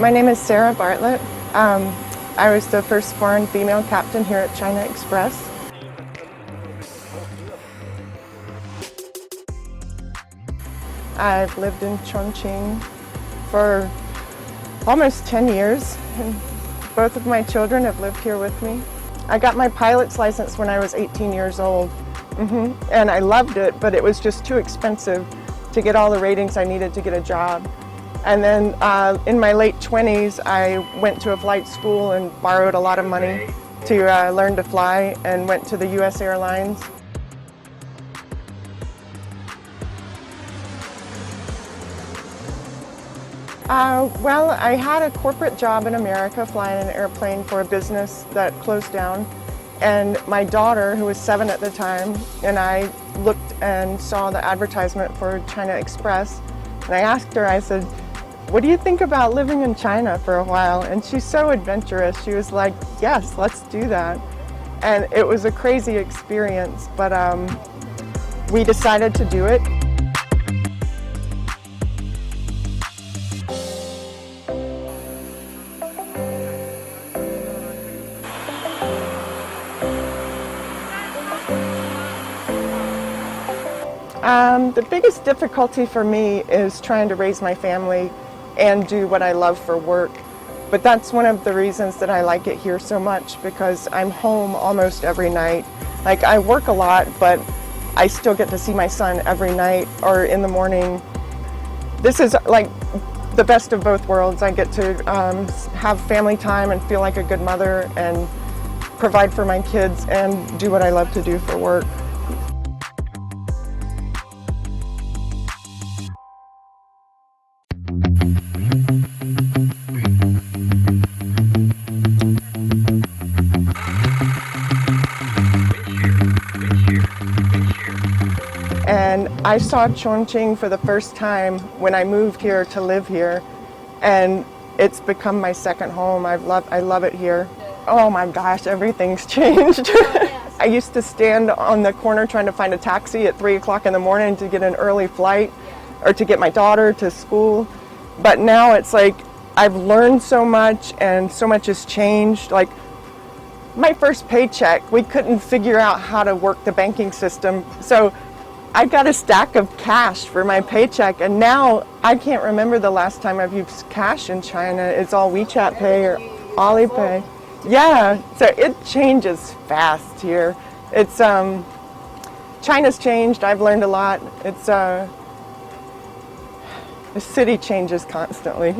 My name is Sarah Bartlett. I was the first foreign female captain here at China Express. I've lived in Chongqing for almost 10 years, and both of my children have lived here with me. I got my pilot's license when I was 18 years old, and I loved it, but it was just too expensive to get all the ratings I needed to get a job. And then in my late 20s, I went to a flight school and borrowed a lot of money to learn to fly and went to the US Airlines. Well, I had a corporate job in America flying an airplane for a business that closed down. And my daughter, who was 7 at the time, and I looked and saw the advertisement for China Express. And I asked her, I said, "What do you think about living in China for a while?" And she's so adventurous. She was like, "Yes, let's do that." And it was a crazy experience, but we decided to do it. The biggest difficulty for me is trying to raise my family and do what I love for work. But that's one of the reasons that I like it here so much, because I'm home almost every night. Like, I work a lot, but I still get to see my son every night or in the morning. This is like the best of both worlds. I get to have family time and feel like a good mother and provide for my kids and do what I love to do for work. And I saw Chongqing for the first time when I moved here to live here, and it's become my second home. I love it here. Oh my gosh, everything's changed. I used to stand on the corner trying to find a taxi at 3 o'clock in the morning to get an early flight or to get my daughter to school. But now it's like I've learned so much and so much has changed. Like, my first paycheck, we couldn't figure out how to work the banking system. So I got a stack of cash for my paycheck, and now I can't remember the last time I've used cash in China. It's all WeChat Pay or Alipay. Yeah, so it changes fast here. It's China's changed. I've learned a lot. It's the city changes constantly.